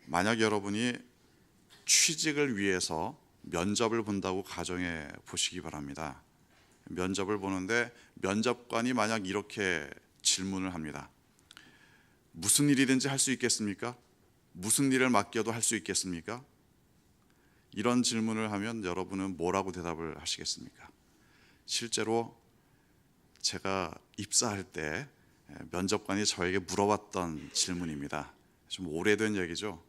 만약 여러분이 취직을 위해서 면접을 본다고 가정해 보시기 바랍니다. 면접을 보는데 면접관이 만약 이렇게 질문을 합니다. 무슨 일이든지 할 수 있겠습니까? 무슨 일을 맡겨도 할 수 있겠습니까? 이런 질문을 하면 여러분은 뭐라고 대답을 하시겠습니까? 실제로 제가 입사할 때 면접관이 저에게 물어봤던 질문입니다. 좀 오래된 얘기죠.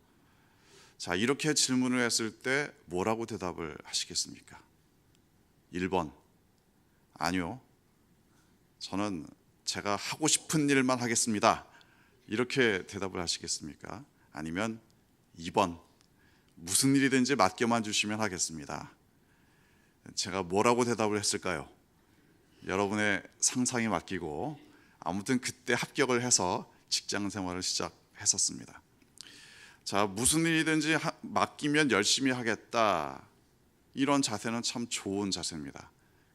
자, 이렇게 질문을 했을 때 뭐라고 대답을 하시겠습니까? 1번, 아니요, 저는 제가 하고 싶은 일만 하겠습니다. 이렇게 대답을 하시겠습니까? 아니면 2번, 무슨 일이든지 맡겨만 주시면 하겠습니다. 제가 뭐라고 대답을 했을까요? 여러분의 상상에 맡기고 아무튼 그때 합격을 해서 직장 생활을 시작했었습니다. 자, 무슨 일이든지 맡기면 열심히 하겠다, 이런 자세는 참 좋은 자세입니다.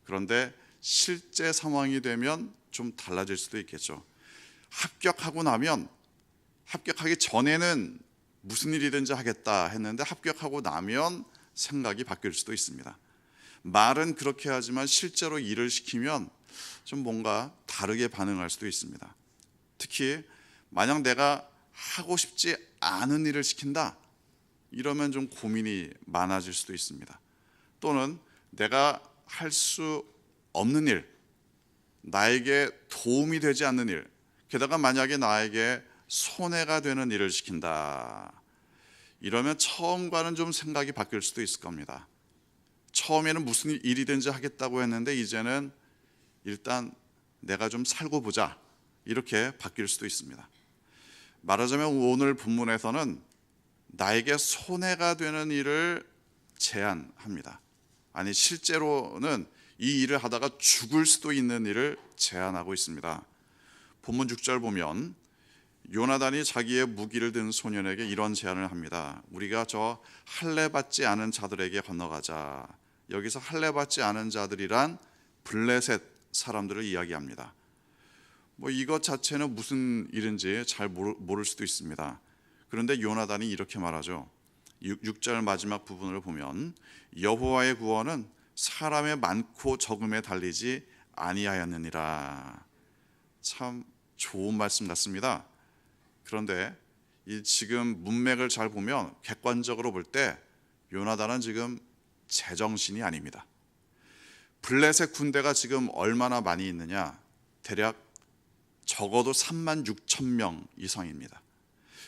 그런데 실제 상황이 되면 좀 달라질 수도 있겠죠. 합격하기 전에는 무슨 일이든지 하겠다 했는데 합격하고 나면 생각이 바뀔 수도 있습니다. 말은 그렇게 하지만 실제로 일을 시키면 좀 뭔가 다르게 반응할 수도 있습니다. 특히 만약 내가 하고 싶지 않은 일을 시킨다, 이러면 좀 고민이 많아질 수도 있습니다. 또는 내가 할 수 없는 일, 나에게 도움이 되지 않는 일, 게다가 만약에 나에게 손해가 되는 일을 시킨다, 이러면 처음과는 좀 생각이 바뀔 수도 있을 겁니다. 처음에는 무슨 일이든지 하겠다고 했는데 이제는 일단 내가 좀 살고 보자, 이렇게 바뀔 수도 있습니다. 말하자면 오늘 본문에서는 나에게 손해가 되는 일을 제안합니다. 아니, 실제로는 이 일을 하다가 죽을 수도 있는 일을 제안하고 있습니다. 본문 6절 보면 요나단이 자기의 무기를 든 소년에게 이런 제안을 합니다. 우리가 저 할례받지 않은 자들에게 건너가자. 여기서 할례받지 않은 자들이란 블레셋 사람들을 이야기합니다. 이것 자체는 무슨 일인지 잘 모를 수도 있습니다. 그런데 요나단이 이렇게 말하죠. 6절 마지막 부분을 보면 여호와의 구원은 사람의 많고 적음에 달리지 아니하였느니라. 참 좋은 말씀 같습니다. 그런데 지금 문맥을 잘 보면 객관적으로 볼 때 요나단은 지금 제정신이 아닙니다. 블레셋 군대가 지금 얼마나 많이 있느냐? 대략 적어도 3만 6천 명 이상입니다.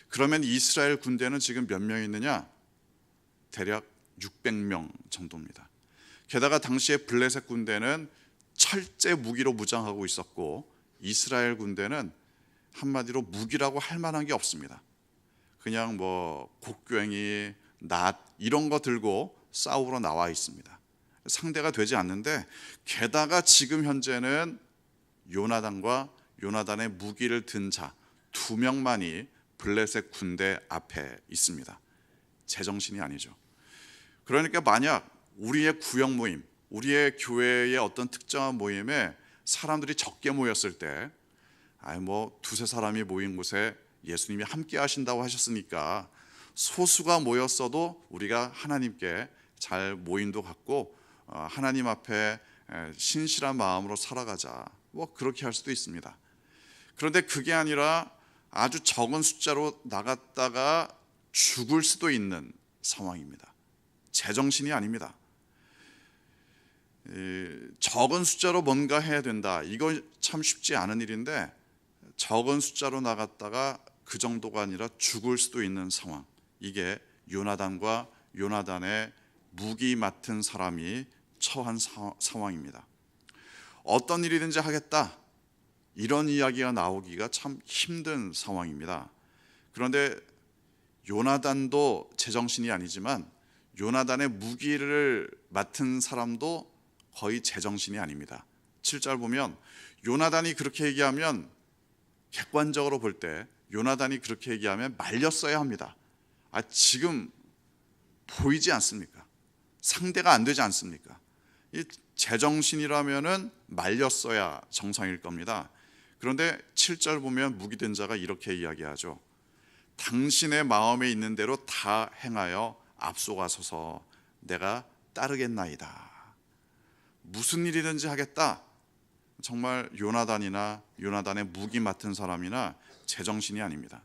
그러면 이스라엘 군대는 지금 몇 명 있느냐? 대략 600명 정도입니다. 게다가 당시에 블레셋 군대는 철제 무기로 무장하고 있었고 이스라엘 군대는 한마디로 무기라고 할 만한 게 없습니다. 그냥 곡괭이, 낫 이런 거 들고 싸우러 나와 있습니다. 상대가 되지 않는데 게다가 지금 현재는 요나단과 요나단의 무기를 든 자 2명만이 블레셋 군대 앞에 있습니다. 제정신이 아니죠. 그러니까 만약 우리의 구역 모임, 우리의 교회의 어떤 특정한 모임에 사람들이 적게 모였을 때 두세 사람이 모인 곳에 예수님이 함께 하신다고 하셨으니까 소수가 모였어도 우리가 하나님께 잘 모임도 갖고 하나님 앞에 신실한 마음으로 살아가자, 그렇게 할 수도 있습니다. 그런데 그게 아니라 아주 적은 숫자로 나갔다가 죽을 수도 있는 상황입니다. 제정신이 아닙니다. 적은 숫자로 뭔가 해야 된다, 이거 참 쉽지 않은 일인데 적은 숫자로 나갔다가 그 정도가 아니라 죽을 수도 있는 상황, 이게 요나단과 요나단의 무기 맡은 사람이 처한 상황입니다. 어떤 일이든지 하겠다, 이런 이야기가 나오기가 참 힘든 상황입니다. 그런데 요나단도 제정신이 아니지만 요나단의 무기를 맡은 사람도 거의 제정신이 아닙니다. 7절 보면 요나단이 그렇게 얘기하면, 객관적으로 볼 때 요나단이 그렇게 얘기하면 말렸어야 합니다. 지금 보이지 않습니까? 상대가 안 되지 않습니까? 이 제정신이라면은 말렸어야 정상일 겁니다. 그런데 7절 보면 무기된 자가 이렇게 이야기하죠. 당신의 마음에 있는 대로 다 행하여 앞서가소서. 내가 따르겠나이다. 무슨 일이든지 하겠다. 정말 요나단이나 요나단의 무기 맡은 사람이나 제정신이 아닙니다.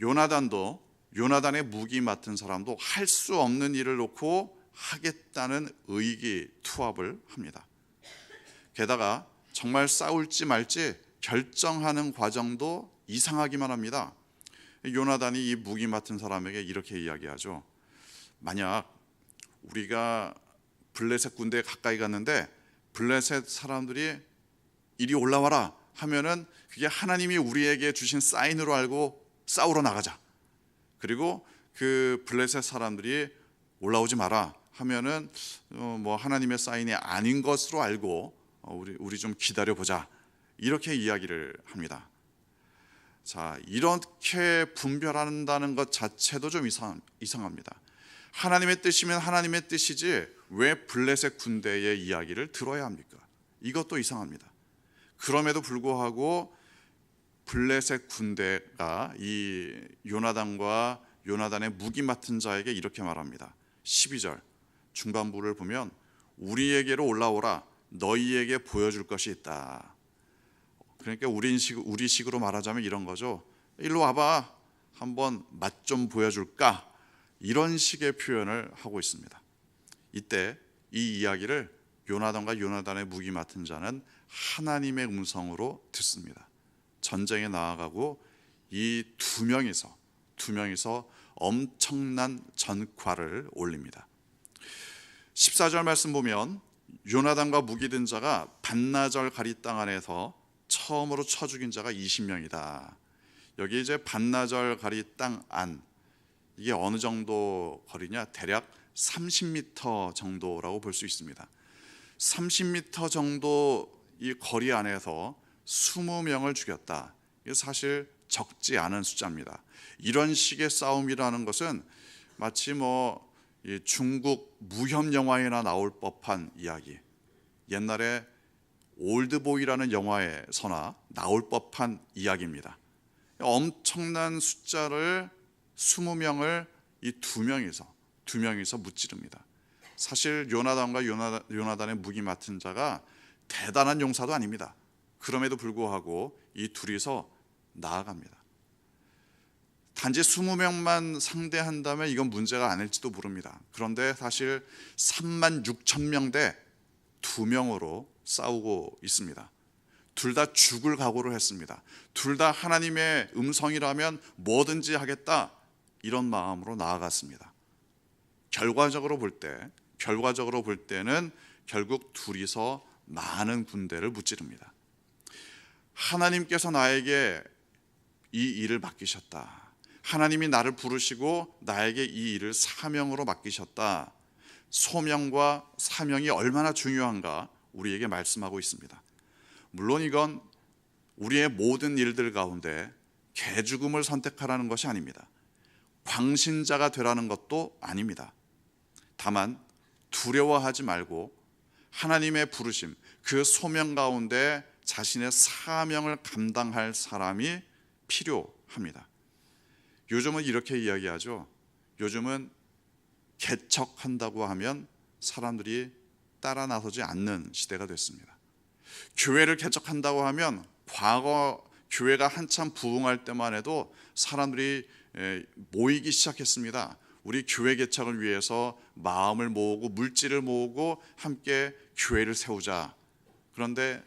요나단의 무기 맡은 사람도 할 수 없는 일을 놓고 하겠다는 의기투합을 합니다. 게다가 정말 싸울지 말지 결정하는 과정도 이상하기만 합니다. 요나단이 이 무기 맡은 사람에게 이렇게 이야기하죠. 만약 우리가 블레셋 군대에 가까이 갔는데 블레셋 사람들이 이리 올라와라 하면은 그게 하나님이 우리에게 주신 사인으로 알고 싸우러 나가자. 그리고 그 블레셋 사람들이 올라오지 마라 하면은 뭐 하나님의 사인이 아닌 것으로 알고 우리 좀 기다려 보자. 이렇게 이야기를 합니다. 자, 이렇게 분별한다는 것 자체도 좀 이상합니다. 하나님의 뜻이면 하나님의 뜻이지 왜 블레셋 군대의 이야기를 들어야 합니까? 이것도 이상합니다. 그럼에도 불구하고 블레셋 군대가 이 요나단과 요나단의 무기 맡은 자에게 이렇게 말합니다. 12절 중반부를 보면 우리에게로 올라오라. 너희에게 보여줄 것이 있다. 그러니까 우리식으로 말하자면 이런 거죠. 일로 와봐. 한번 맛 좀 보여줄까? 이런 식의 표현을 하고 있습니다. 이때 이 이야기를 요나단과 요나단의 무기 맡은 자는 하나님의 음성으로 듣습니다. 전쟁에 나아가고 이 두 명이서 엄청난 전과를 올립니다. 14절 말씀 보면 요나단과 무기 든 자가 반나절 가리 땅 안에서 처음으로 쳐 죽인 자가 20명이다. 여기 이제 반나절 가리 땅 안, 이게 어느 정도 거리냐? 대략 30m 정도라고 볼 수 있습니다. 30m 정도 이 거리 안에서 20명을 죽였다. 이게 사실 적지 않은 숫자입니다. 이런 식의 싸움이라는 것은 마치 중국 무협 영화에나 나올 법한 이야기, 옛날에 올드보이라는 영화에서나 나올 법한 이야기입니다. 엄청난 숫자를 20명을 이 두 명이서 무찌릅니다. 사실 요나단과 요나단의 무기 맡은 자가 대단한 용사도 아닙니다. 그럼에도 불구하고 이 둘이서 나아갑니다. 단지 20명만 상대한다면 이건 문제가 아닐지도 모릅니다. 그런데 사실 36,000명 대 2명으로 싸우고 있습니다. 둘 다 죽을 각오를 했습니다. 둘 다 하나님의 음성이라면 뭐든지 하겠다, 이런 마음으로 나아갔습니다. 결과적으로 볼 때는 결국 둘이서 많은 군대를 무찌릅니다. 하나님께서 나에게 이 일을 맡기셨다. 하나님이 나를 부르시고 나에게 이 일을 사명으로 맡기셨다. 소명과 사명이 얼마나 중요한가 우리에게 말씀하고 있습니다. 물론 이건 우리의 모든 일들 가운데 개죽음을 선택하라는 것이 아닙니다. 광신자가 되라는 것도 아닙니다. 다만 두려워하지 말고 하나님의 부르심, 그 소명 가운데 자신의 사명을 감당할 사람이 필요합니다. 요즘은 이렇게 이야기하죠. 요즘은 개척한다고 하면 사람들이 따라 나서지 않는 시대가 됐습니다. 교회를 개척한다고 하면 과거 교회가 한참 부흥할 때만 해도 사람들이 모이기 시작했습니다. 우리 교회 개척을 위해서 마음을 모으고 물질을 모으고 함께 교회를 세우자. 그런데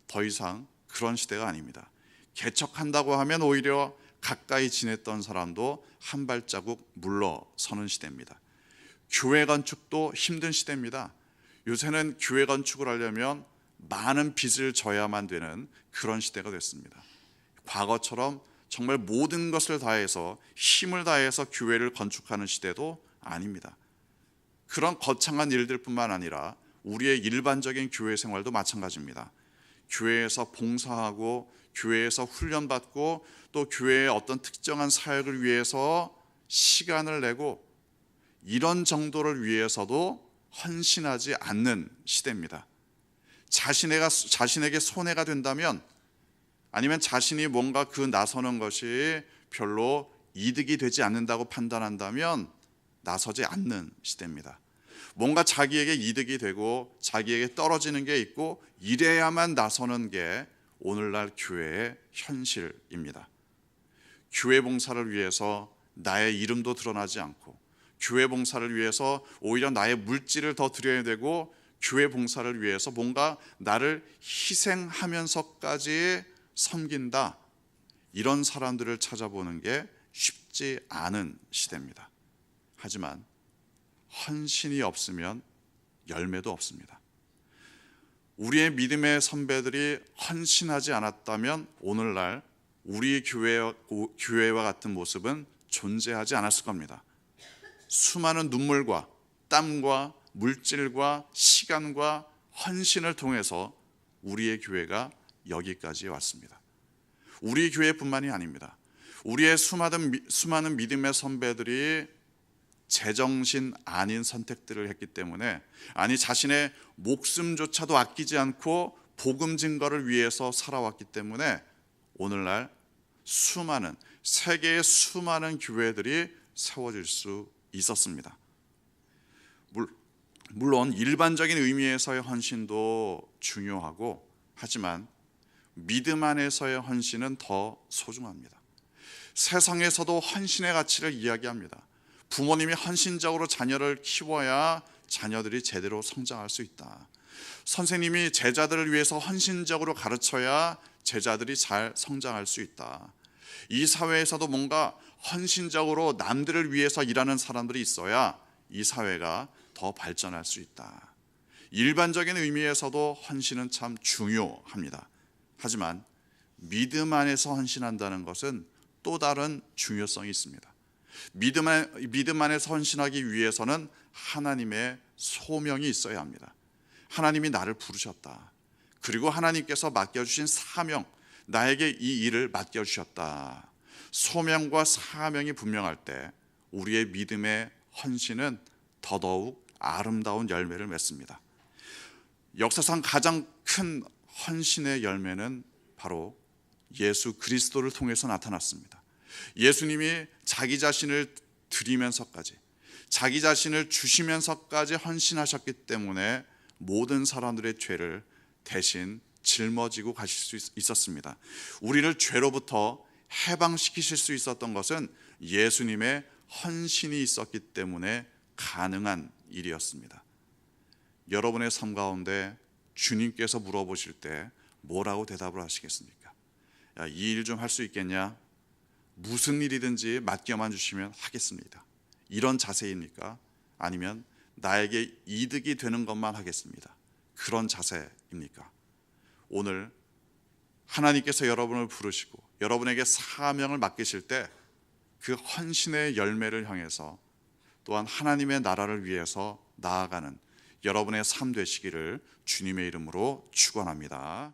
더 이상 그런 시대가 아닙니다. 개척한다고 하면 오히려 가까이 지냈던 사람도 한 발자국 물러서는 시대입니다. 교회 건축도 힘든 시대입니다. 요새는 교회 건축을 하려면 많은 빚을 져야만 되는 그런 시대가 됐습니다. 과거처럼 정말 모든 것을 다해서 힘을 다해서 교회를 건축하는 시대도 아닙니다. 그런 거창한 일들뿐만 아니라 우리의 일반적인 교회 생활도 마찬가지입니다. 교회에서 봉사하고 교회에서 훈련받고 또 교회의 어떤 특정한 사역을 위해서 시간을 내고 이런 정도를 위해서도 헌신하지 않는 시대입니다. 자신에게 손해가 된다면, 아니면 자신이 뭔가 그 나서는 것이 별로 이득이 되지 않는다고 판단한다면 나서지 않는 시대입니다. 뭔가 자기에게 이득이 되고 자기에게 떨어지는 게 있고 이래야만 나서는 게 오늘날 교회의 현실입니다. 교회 봉사를 위해서 나의 이름도 드러나지 않고 교회 봉사를 위해서 오히려 나의 물질을 더 드려야 되고 교회 봉사를 위해서 뭔가 나를 희생하면서까지 섬긴다, 이런 사람들을 찾아보는 게 쉽지 않은 시대입니다. 하지만 헌신이 없으면 열매도 없습니다. 우리의 믿음의 선배들이 헌신하지 않았다면 오늘날 우리 교회와 같은 모습은 존재하지 않았을 겁니다. 수많은 눈물과 땀과 물질과 시간과 헌신을 통해서 우리의 교회가 여기까지 왔습니다. 우리 교회뿐만이 아닙니다. 우리의 수많은 믿음의 선배들이 제정신 아닌 선택들을 했기 때문에, 아니 자신의 목숨조차도 아끼지 않고 복음 증거를 위해서 살아왔기 때문에 오늘날 세계의 수많은 교회들이 세워질 수 있었습니다. 물론 일반적인 의미에서의 헌신도 중요하고, 하지만 믿음 안에서의 헌신은 더 소중합니다. 세상에서도 헌신의 가치를 이야기합니다. 부모님이 헌신적으로 자녀를 키워야 자녀들이 제대로 성장할 수 있다. 선생님이 제자들을 위해서 헌신적으로 가르쳐야 제자들이 잘 성장할 수 있다. 이 사회에서도 뭔가 헌신적으로 남들을 위해서 일하는 사람들이 있어야 이 사회가 더 발전할 수 있다. 일반적인 의미에서도 헌신은 참 중요합니다. 하지만 믿음 안에서 헌신한다는 것은 또 다른 중요성이 있습니다. 믿음 안에서 헌신하기 위해서는 하나님의 소명이 있어야 합니다. 하나님이 나를 부르셨다. 그리고 하나님께서 맡겨주신 사명, 나에게 이 일을 맡겨주셨다. 소명과 사명이 분명할 때 우리의 믿음의 헌신은 더더욱 아름다운 열매를 맺습니다. 역사상 가장 큰 헌신의 열매는 바로 예수 그리스도를 통해서 나타났습니다. 예수님이 자기 자신을 드리면서까지, 자기 자신을 주시면서까지 헌신하셨기 때문에 모든 사람들의 죄를 대신 짊어지고 가실 수 있었습니다. 우리를 죄로부터 해방시키실 수 있었던 것은 예수님의 헌신이 있었기 때문에 가능한 일이었습니다. 여러분의 삶 가운데 주님께서 물어보실 때 뭐라고 대답을 하시겠습니까? 이 일 좀 할 수 있겠냐? 무슨 일이든지 맡겨만 주시면 하겠습니다. 이런 자세입니까? 아니면 나에게 이득이 되는 것만 하겠습니다. 그런 자세입니까? 오늘 하나님께서 여러분을 부르시고 여러분에게 사명을 맡기실 때 그 헌신의 열매를 향해서 또한 하나님의 나라를 위해서 나아가는 여러분의 삶 되시기를 주님의 이름으로 축원합니다.